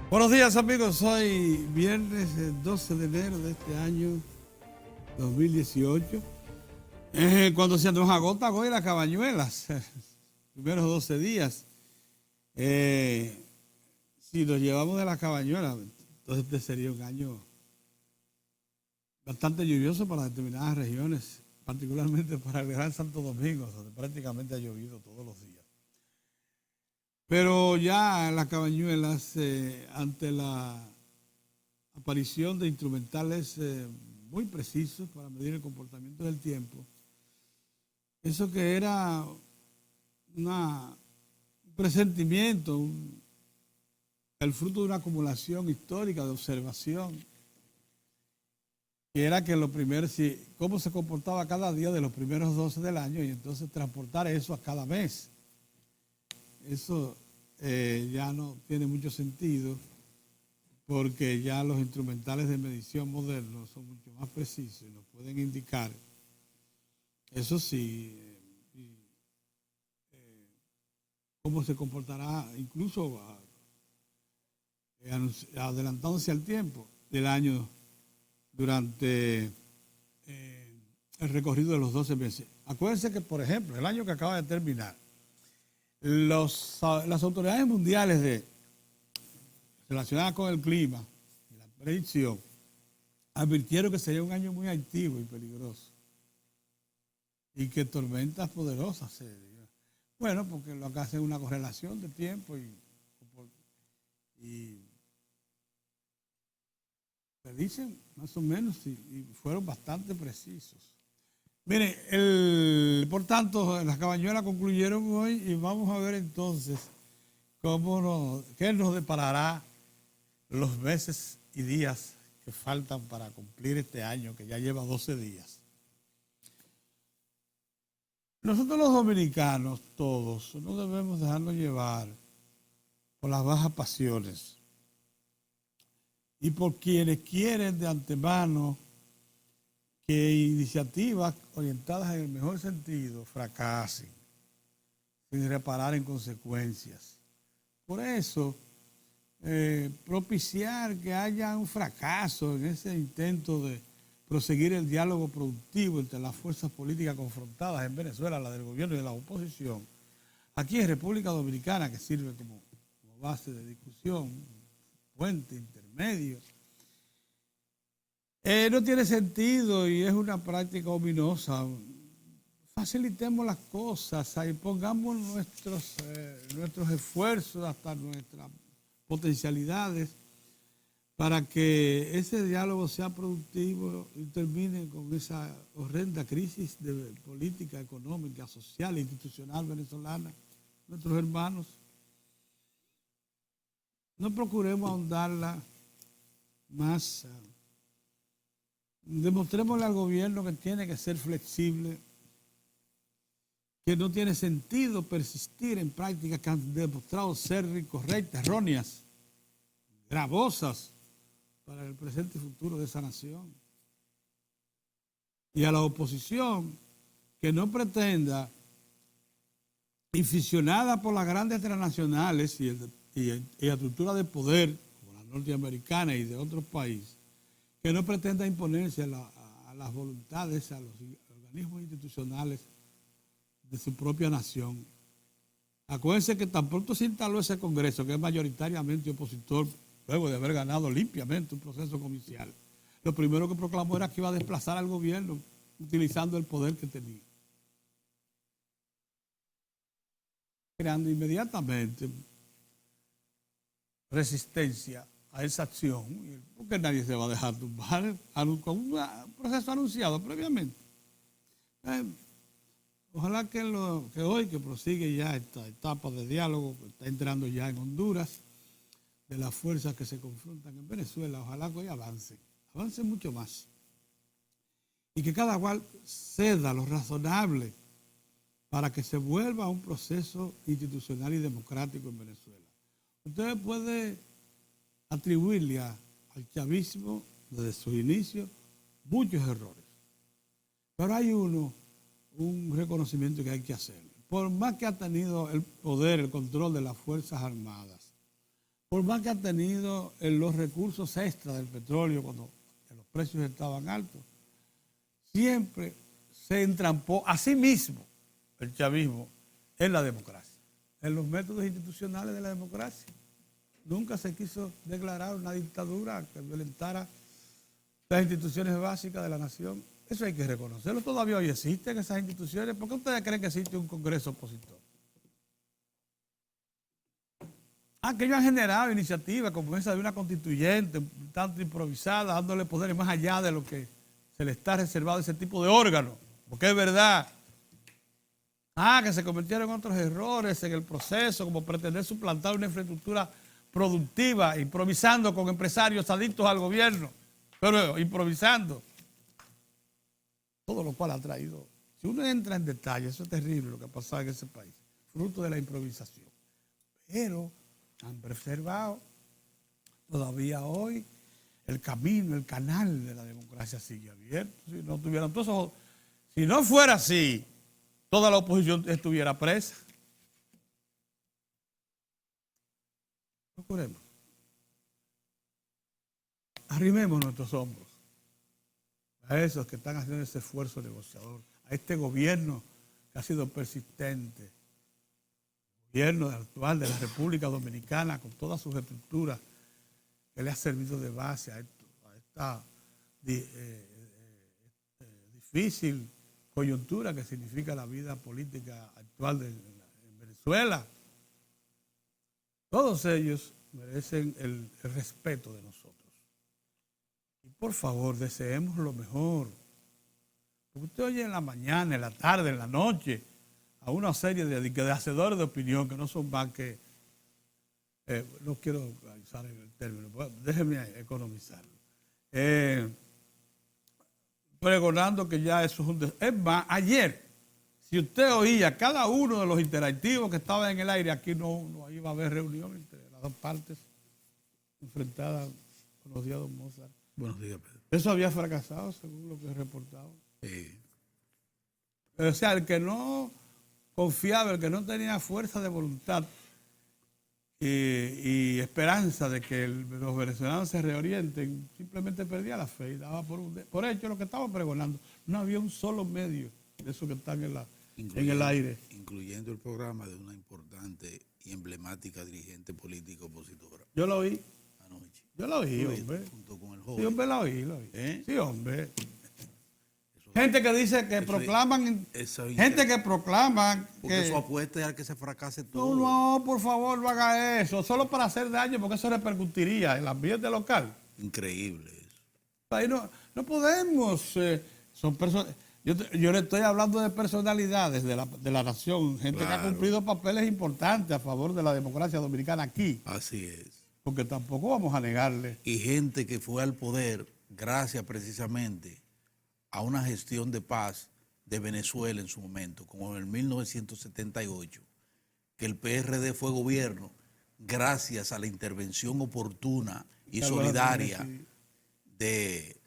Buenos días amigos, hoy viernes 12 de enero de este año 2018. Cuando se nos agota hoy las cabañuelas, primeros 12 días. Si nos llevamos de las cabañuelas, entonces este sería un año bastante lluvioso para determinadas regiones, particularmente para el Gran Santo Domingo, donde prácticamente ha llovido todos los días. Pero ya las cabañuelas, ante la aparición de instrumentales muy precisos para medir el comportamiento del tiempo, eso que era un presentimiento, el fruto de una acumulación histórica de observación, que era que cómo se comportaba cada día de los primeros 12 del año y entonces transportar eso a cada mes. Eso ya no tiene mucho sentido porque ya los instrumentales de medición modernos son mucho más precisos y nos pueden indicar, eso sí, cómo se comportará incluso adelantándose al tiempo del año durante el recorrido de los 12 meses. Acuérdense que, por ejemplo, el año que acaba de terminar, las autoridades mundiales relacionadas con el clima y la predicción advirtieron que sería un año muy activo y peligroso y que tormentas poderosas se dieran. Bueno, porque lo que hacen es una correlación de tiempo y predicen más o menos y fueron bastante precisos. Miren, por tanto, las cabañuelas concluyeron hoy y vamos a ver entonces qué nos deparará los meses y días que faltan para cumplir este año, que ya lleva 12 días. Nosotros los dominicanos, todos, no debemos dejarnos llevar por las bajas pasiones y por quienes quieren de antemano que iniciativas orientadas en el mejor sentido fracasen, sin reparar en consecuencias. Por eso, propiciar que haya un fracaso en ese intento de proseguir el diálogo productivo entre las fuerzas políticas confrontadas en Venezuela, la del gobierno y de la oposición, aquí en República Dominicana, que sirve como base de discusión, puente intermedio, no tiene sentido y es una práctica ominosa. Facilitemos las cosas y pongamos nuestros esfuerzos hasta nuestras potencialidades para que ese diálogo sea productivo y termine con esa horrenda crisis de política económica, social e institucional venezolana. Nuestros hermanos, no procuremos ahondarla más. Demostrémosle al gobierno que tiene que ser flexible, que no tiene sentido persistir en prácticas que han demostrado ser incorrectas, erróneas, gravosas para el presente y futuro de esa nación. Y a la oposición que no pretenda, inficionada por las grandes transnacionales y la estructura de poder, como la norteamericana y de otros países, que no pretenda imponerse a las voluntades, a los organismos institucionales de su propia nación. Acuérdense que tan pronto se instaló ese Congreso, que es mayoritariamente opositor, luego de haber ganado limpiamente un proceso comercial, lo primero que proclamó era que iba a desplazar al gobierno utilizando el poder que tenía. Creando inmediatamente resistencia a esa acción, porque nadie se va a dejar tumbar con un proceso anunciado previamente. Ojalá que hoy, que prosigue ya esta etapa de diálogo, que está entrando ya en Honduras, de las fuerzas que se confrontan en Venezuela, ojalá que hoy avance mucho más. Y que cada cual ceda lo razonable para que se vuelva a un proceso institucional y democrático en Venezuela. Usted puede atribuirle al chavismo desde sus inicios muchos errores, pero hay un reconocimiento que hay que hacer. Por más que ha tenido el poder, el control de las Fuerzas Armadas por más que ha tenido los recursos extra del petróleo cuando los precios estaban altos, siempre se entrampó a sí mismo el chavismo en la democracia, en los métodos institucionales de la democracia. Nunca se quiso declarar una dictadura que violentara las instituciones básicas de la nación. Eso hay que reconocerlo. Todavía hoy existen esas instituciones. ¿Por qué ustedes creen que existe un Congreso opositor? Que ellos han generado iniciativas como esa de una constituyente, un tanto improvisada, dándole poderes más allá de lo que se le está reservado a ese tipo de órganos. Porque es verdad. Que se cometieron otros errores en el proceso, como pretender suplantar una infraestructura productiva, improvisando con empresarios adictos al gobierno, pero improvisando. Todo lo cual ha traído, si uno entra en detalle, eso es terrible lo que ha pasado en ese país, fruto de la improvisación. Pero han preservado todavía hoy el camino, el canal de la democracia sigue abierto. Si no tuvieran todos esos, si no fuera así, toda la oposición estuviera presa. Procuremos. Arrimemos nuestros hombros a esos que están haciendo ese esfuerzo negociador, a este gobierno que ha sido persistente, el gobierno actual de la República Dominicana, con todas sus estructuras, que le ha servido de base a esta difícil coyuntura que significa la vida política actual en Venezuela. Todos ellos merecen el respeto de nosotros. Y por favor, deseemos lo mejor. Porque usted oye en la mañana, en la tarde, en la noche, a una serie de hacedores de opinión que no son más que, no quiero usar el término, déjeme economizarlo. Pregonando que ya eso es un... Es más, ayer, si usted oía cada uno de los interactivos que estaban en el aire, aquí no iba a haber reunión entre las dos partes enfrentadas. Buenos días, don Mozart. Buenos días, Pedro. Eso había fracasado, según lo que he reportado. Sí. O sea, el que no confiaba, el que no tenía fuerza de voluntad y esperanza de que los venezolanos se reorienten, simplemente perdía la fe y daba por hecho lo que estaba pregonando. No había un solo medio de esos que están en el aire. Incluyendo el programa de una importante y emblemática dirigente política opositora. Yo lo oí. Anoche. Yo lo oí, hombre. Junto con el joven. Sí, hombre, lo oí. ¿Eh? Sí, hombre. Gente que dice que proclaman, gente que proclaman porque que... su apuesta es a que se fracase todo. No, por favor, no haga eso, solo para hacer daño, porque eso repercutiría en el ambiente local. Increíble eso. Ahí no podemos, son personas... Yo le estoy hablando de personalidades de la nación, gente que ha cumplido papeles importantes a favor de la democracia dominicana aquí. Así es. Porque tampoco vamos a negarle. Y gente que fue al poder gracias precisamente a una gestión de paz de Venezuela en su momento, como en el 1978, que el PRD fue gobierno gracias a la intervención oportuna y solidaria de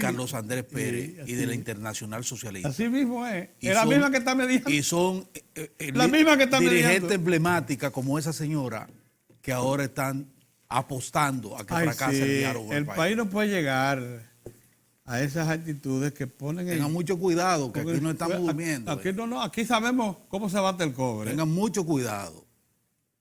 Carlos Andrés Pérez y de la Internacional Socialista. Así mismo es. Es la misma que está mediando. Y son la misma que está dirigentes emblemáticas como esa señora que ahora están apostando a que fracase el diálogo en el país no puede llegar a esas actitudes que ponen... Tengan mucho cuidado, que aquí no estamos durmiendo. Aquí sabemos cómo se bate el cobre. Tengan mucho cuidado.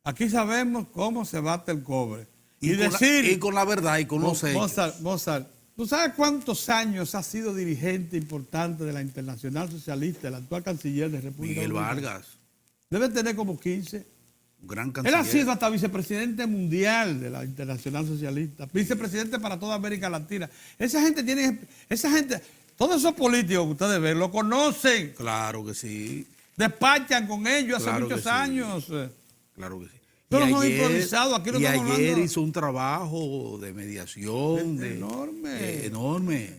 Aquí sabemos cómo se bate el cobre. Y con la verdad y con los hechos. Mozart, ¿tú sabes cuántos años ha sido dirigente importante de la Internacional Socialista, el actual canciller de República Dominicana? Miguel Vargas. Debe tener como 15. Un gran canciller. Él ha sido hasta vicepresidente mundial de la Internacional Socialista, vicepresidente para toda América Latina. Esa gente, todos esos políticos que ustedes ven, lo conocen. Claro que sí. Despachan con ellos hace muchos años. Claro que sí. Pero no improvisado, aquí no y estamos ayer hablando. hizo un trabajo de mediación enorme. Enorme.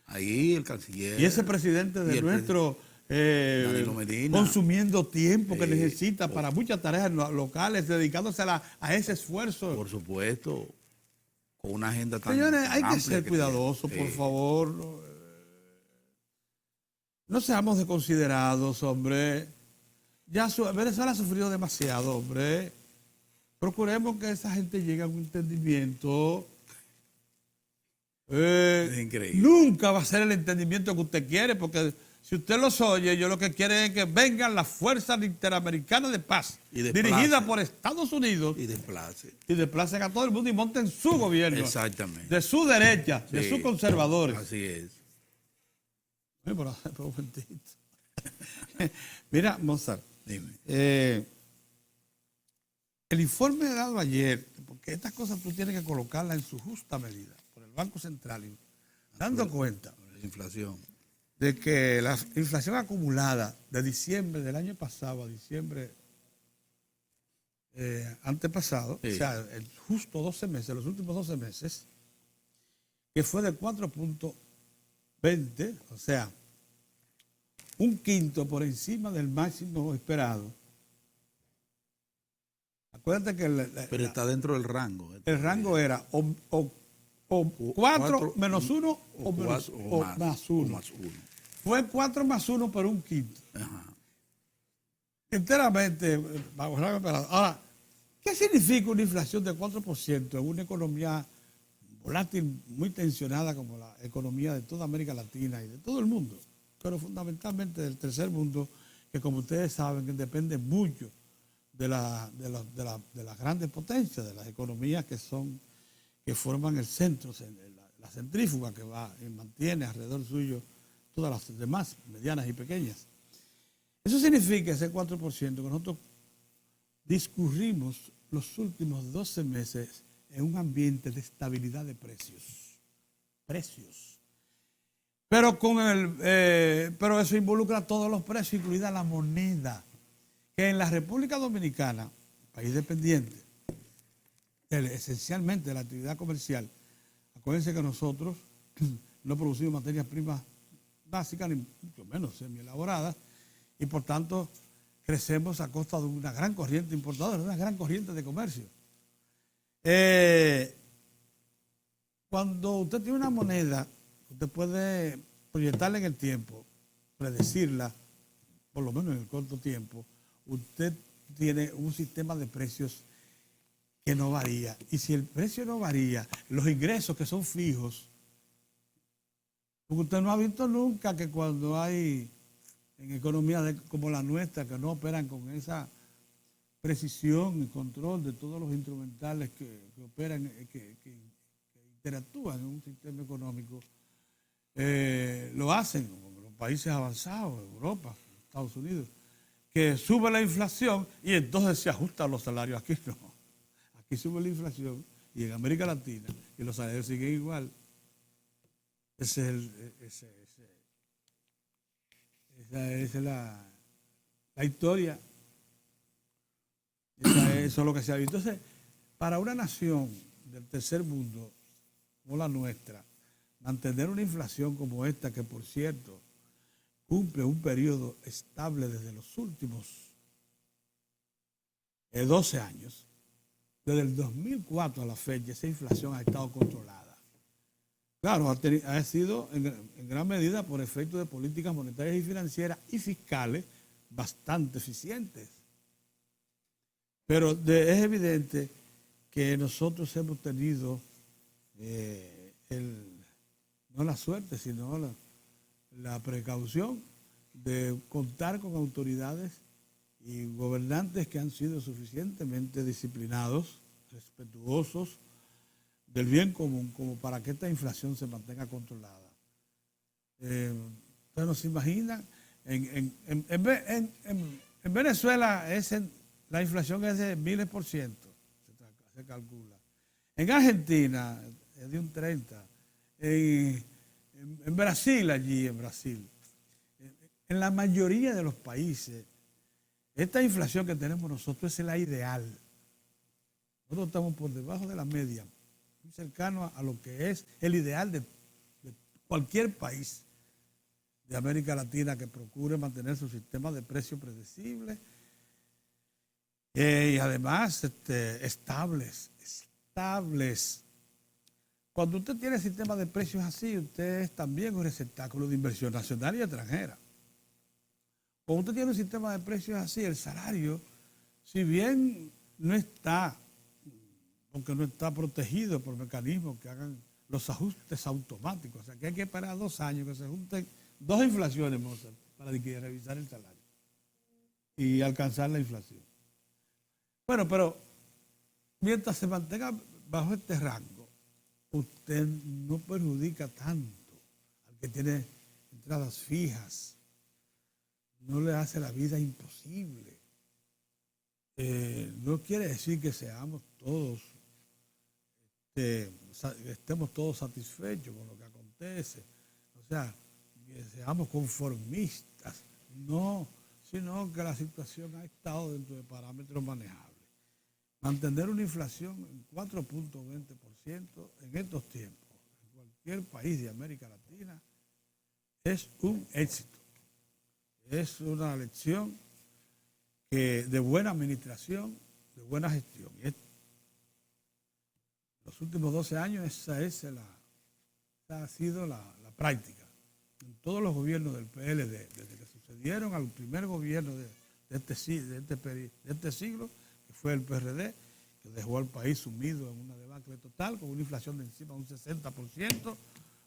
Ahí el canciller. Y ese presidente de nuestro... Danilo Medina, consumiendo tiempo que necesita para muchas tareas locales, dedicándose a ese esfuerzo. Por supuesto, con una agenda tan Señores, hay que amplia ser cuidadosos, por favor. No seamos desconsiderados, hombre. Ya Venezuela ha sufrido demasiado, hombre. procuremos que esa gente llegue a un entendimiento. Es increíble. Nunca va a ser el entendimiento que usted quiere, porque si usted los oye, yo lo que quiero es que vengan las fuerzas interamericanas de paz, dirigidas por Estados Unidos, y desplace. y desplacen a todo el mundo y monten su gobierno. Exactamente. De su derecha, Sí, de sus conservadores. Así es. Pero un momentito. Mira, Mozart. Dime. El informe dado ayer, porque estas cosas tú tienes que colocarlas en su justa medida, por el Banco Central, dando cuenta La inflación. de que la inflación acumulada de diciembre del año pasado a diciembre antepasado, Sí. o sea, justo 12 meses, los últimos 12 meses, que fue de 4.20, o sea, un quinto por encima del máximo esperado. Acuérdate que Pero está dentro del rango. el rango era o 4 menos 1 o más 1. Fue 4 más 1 por un quinto. Ajá. Enteramente bajo rango esperado. Ahora, ¿qué significa una inflación de 4% en una economía volátil, muy tensionada como la economía de toda América Latina y de todo el mundo? Pero fundamentalmente del tercer mundo, que como ustedes saben, que depende mucho de las grandes potencias, de las economías que forman el centro, la centrífuga que va y mantiene alrededor suyo todas las demás, medianas y pequeñas. Eso significa ese 4% que nosotros discurrimos los últimos 12 meses en un ambiente de estabilidad de precios. Pero pero eso involucra todos los precios, incluida la moneda, que en la República Dominicana, país dependiente esencialmente de la actividad comercial, acuérdense que nosotros no producimos materias primas básicas, ni mucho menos semi-elaboradas, y por tanto crecemos a costa de una gran corriente importadora, de una gran corriente de comercio. Cuando usted tiene una moneda, usted puede proyectarla en el tiempo, predecirla, por lo menos en el corto tiempo. Usted tiene un sistema de precios que no varía. Y si el precio no varía, los ingresos que son fijos, porque usted no ha visto nunca que cuando hay en economías como la nuestra, que no operan con esa precisión y control de todos los instrumentales que operan, que interactúan en un sistema económico, lo hacen como los países avanzados, Europa, Estados Unidos, que sube la inflación y entonces se ajustan los salarios. Aquí no. Aquí sube la inflación y en América Latina y los salarios siguen igual. Esa es la historia. Eso es lo que se ha visto. Entonces, para una nación del tercer mundo como la nuestra, mantener una inflación como esta, que por cierto cumple un periodo estable desde los últimos 12 años, desde el 2004 a la fecha, esa inflación ha estado controlada. Claro, ha sido en gran medida por efecto de políticas monetarias y financieras y fiscales bastante eficientes. Pero es evidente que nosotros hemos tenido no la suerte, sino la precaución de contar con autoridades y gobernantes que han sido suficientemente disciplinados, respetuosos del bien común, como para que esta inflación se mantenga controlada. Ustedes no se imaginan, en Venezuela la inflación es de miles por ciento, se calcula. En Argentina es de un 30%. En Brasil, en la mayoría de los países, esta inflación que tenemos nosotros es la ideal. Nosotros estamos por debajo de la media, muy cercano a lo que es el ideal de cualquier país de América Latina que procure mantener su sistema de precios predecible y además estables. Cuando usted tiene sistema de precios así, usted es también un receptáculo de inversión nacional y extranjera. Cuando usted tiene un sistema de precios así, el salario, si bien no está porque no está protegido por mecanismos que hagan los ajustes automáticos. O sea, que hay que esperar 2 años que se junten 2 inflaciones, Mozart, para revisar el salario y alcanzar la inflación. Bueno, pero mientras se mantenga bajo este rango, usted no perjudica tanto al que tiene entradas fijas, no le hace la vida imposible. No quiere decir que seamos todos, estemos todos satisfechos con lo que acontece, o sea, que seamos conformistas, no, sino que la situación ha estado dentro de parámetros manejables. Mantener una inflación en 4.20% en estos tiempos, en cualquier país de América Latina, es un éxito. Es una lección de buena administración, de buena gestión. Y los últimos 12 años esa ha sido la práctica. En todos los gobiernos del PLD, desde que sucedieron al primer gobierno de este siglo, que fue el PRD, que dejó al país sumido en una debacle total, con una inflación de encima de un 60%,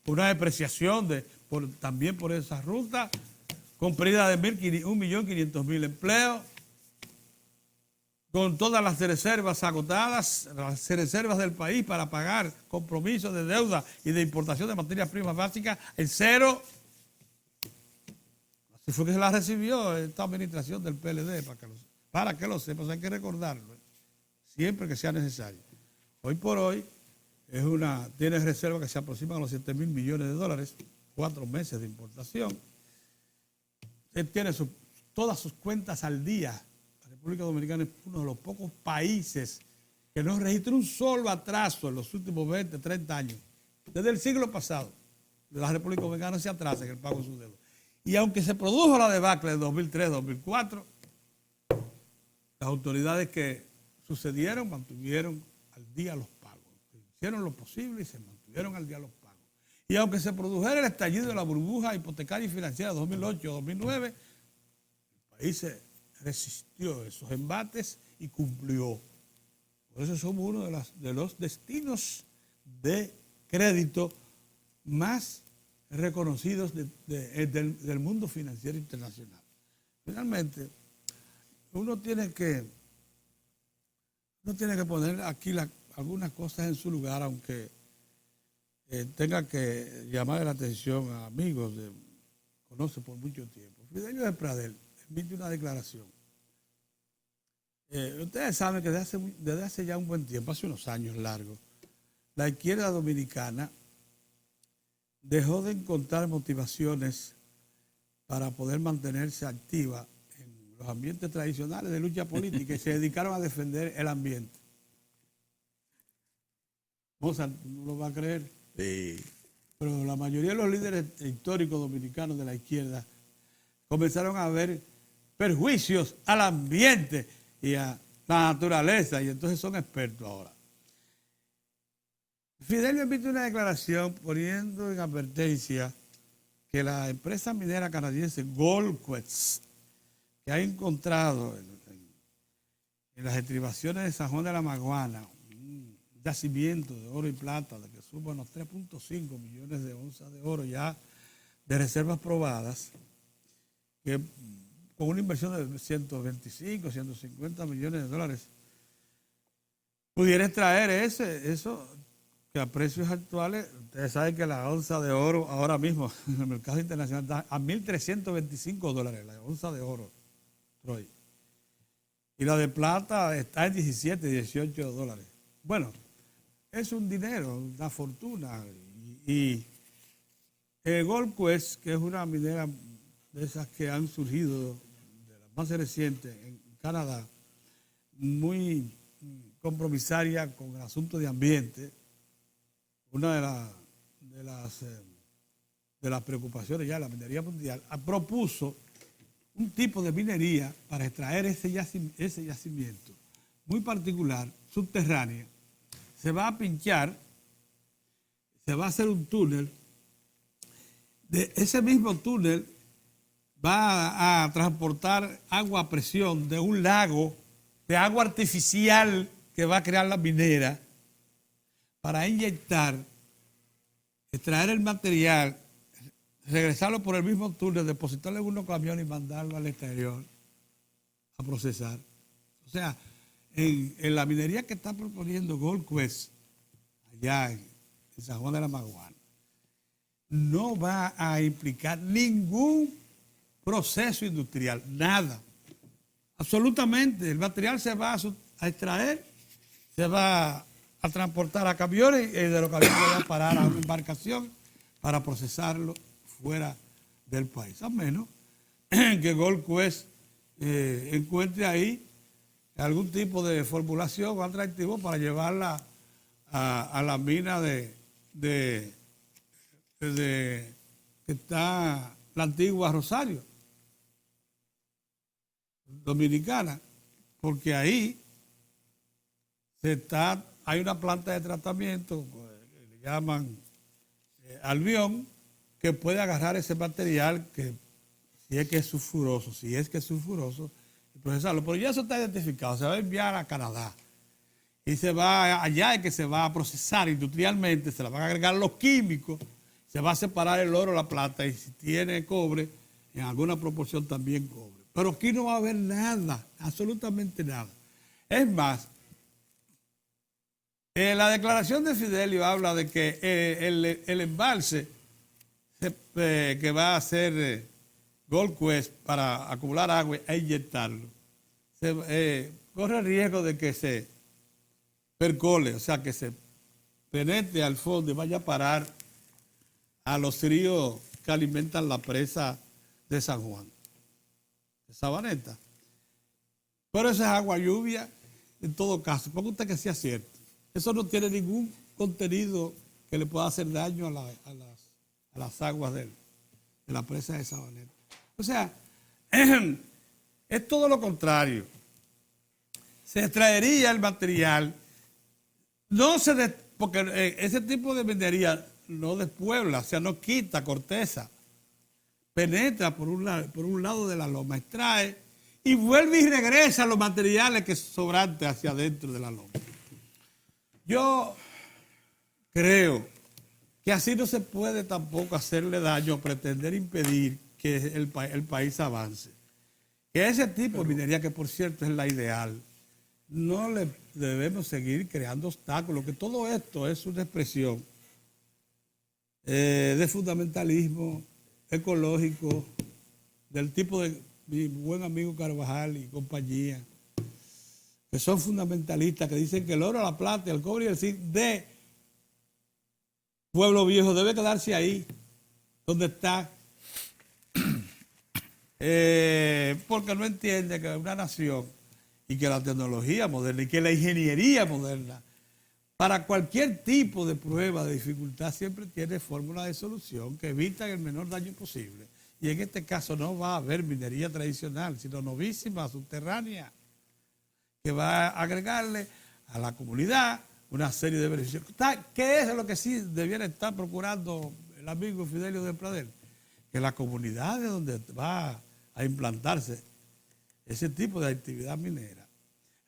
una depreciación también por esa ruta, con pérdida de 1.500.000 empleos, con todas las reservas agotadas, las reservas del país para pagar compromisos de deuda y de importación de materias primas básicas en cero. Así fue que se la recibió esta administración del PLD, para que lo sepas, hay que recordarlo, siempre que sea necesario. Hoy por hoy tiene reservas que se aproximan a los 7.000 millones de dólares, 4 meses de importación. Él tiene todas sus cuentas al día. La República Dominicana es uno de los pocos países que no registra un solo atraso en los últimos 20, 30 años. Desde el siglo pasado, la República Dominicana se atrasa en el pago de sus deudas. Y aunque se produjo la debacle de 2003, 2004, las autoridades que sucedieron mantuvieron al día los pagos. Hicieron lo posible y se mantuvieron al día los pagos. Y aunque se produjera el estallido de la burbuja hipotecaria y financiera de 2008-2009, el país se resistió a esos embates y cumplió. Por eso somos uno de los destinos de crédito más reconocidos del mundo financiero internacional. Finalmente, uno tiene que poner aquí algunas cosas en su lugar, aunque tenga que llamar la atención a amigos que conoce por mucho tiempo. Fidelio de Pradel emite una declaración. Ustedes saben que desde hace ya un buen tiempo, hace unos años largos, la izquierda dominicana dejó de encontrar motivaciones para poder mantenerse activa en los ambientes tradicionales de lucha política y se dedicaron a defender el ambiente. Mozart no lo va a creer. Sí. Pero la mayoría de los líderes históricos dominicanos de la izquierda comenzaron a ver perjuicios al ambiente y a la naturaleza, y entonces son expertos ahora. Fidelio emite una declaración poniendo en advertencia que la empresa minera canadiense Goldquest, que ha encontrado en las estribaciones de San Juan de la Maguana un yacimiento de oro y plata de que suma unos 3.5 millones de onzas de oro ya de reservas probadas, que con una inversión de 125, 150 millones de dólares, pudiera extraer eso que a precios actuales, ustedes saben que la onza de oro ahora mismo en el mercado internacional está a $1.325, la onza de oro, Troy. Y la de plata está en 17, 18 dólares. Bueno, es un dinero, una fortuna. Y Goldquest, que es una minera de esas que han surgido, de las más recientes en Canadá, muy compromisaria con el asunto de ambiente. Una de las preocupaciones ya de la minería mundial, propuso un tipo de minería para extraer ese yacimiento muy particular, subterráneo. Se va a pinchar, se va a hacer un túnel. De ese mismo túnel va a transportar agua a presión de un lago de agua artificial que va a crear la minera, para inyectar, extraer el material, regresarlo por el mismo túnel, depositarlo en unos camiones y mandarlo al exterior a procesar. O sea, en la minería que está proponiendo Gold Quest, allá en San Juan de la Maguana, no va a implicar ningún proceso industrial, nada. Absolutamente. El material se va a extraer, se va a transportar a camiones y de los camiones va a parar a una embarcación para procesarlo fuera del país. A menos que Gold Quest encuentre ahí algún tipo de formulación o atractivo para llevarla a la mina que está la antigua Rosario Dominicana, porque ahí hay una planta de tratamiento que le llaman Albión, que puede agarrar ese material que si es que es sulfuroso, y procesarlo. Pero ya eso está identificado, se va a enviar a Canadá. Y allá es que se va a procesar industrialmente, se le van a agregar los químicos, se va a separar el oro, la plata, y si tiene cobre, en alguna proporción también cobre. Pero aquí no va a haber nada, absolutamente nada. Es más, la declaración de Fidelio habla de que el embalse que va a hacer Gold Quest para acumular agua e inyectarlo, corre el riesgo de que se percole, o sea, que se penetre al fondo y vaya a parar a los ríos que alimentan la presa de San Juan, de Sabaneta. Pero esa es agua lluvia, en todo caso, ponga usted que sea cierto. Eso no tiene ningún contenido que le pueda hacer daño a las aguas de la presa de Sabaneta. O sea, es todo lo contrario. Se extraería el material, porque ese tipo de minería no despuebla, o sea, no quita corteza, penetra por un lado de la loma, extrae y vuelve y regresa los materiales que sobrantes hacia adentro de la loma. Yo creo que así no se puede tampoco hacerle daño o pretender impedir que el país avance. Que ese tipo de minería, que por cierto es la ideal, no le debemos seguir creando obstáculos, que todo esto es una expresión de fundamentalismo ecológico, del tipo de mi buen amigo Carvajal y compañía, que son fundamentalistas, que dicen que el oro, la plata, el cobre y el zinc de Pueblo Viejo debe quedarse ahí, donde está, porque no entiende que una nación y que la tecnología moderna y que la ingeniería moderna, para cualquier tipo de prueba de dificultad, siempre tiene fórmulas de solución que evitan el menor daño posible. Y en este caso no va a haber minería tradicional, sino novísima, subterránea, que va a agregarle a la comunidad una serie de beneficios. ¿Qué es lo que sí debiera estar procurando el amigo Fidelio del Pradel? Que las comunidades donde va a implantarse ese tipo de actividad minera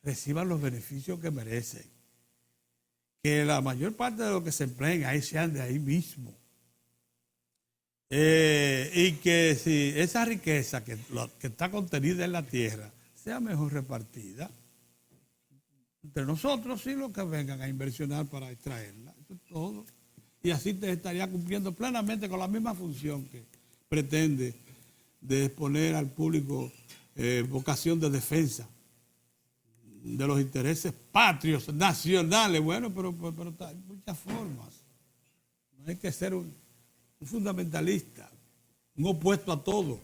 reciban los beneficios que merecen. Que la mayor parte de lo que se empleen ahí sean de ahí mismo. Y que si esa riqueza que está contenida en la tierra sea mejor repartida entre nosotros y los que vengan a inversionar para extraerla. Eso es todo. Y así te estaría cumpliendo plenamente con la misma función que pretende de exponer al público vocación de defensa de los intereses patrios, nacionales. Bueno, pero hay muchas formas. No hay que ser un fundamentalista, un opuesto a todo.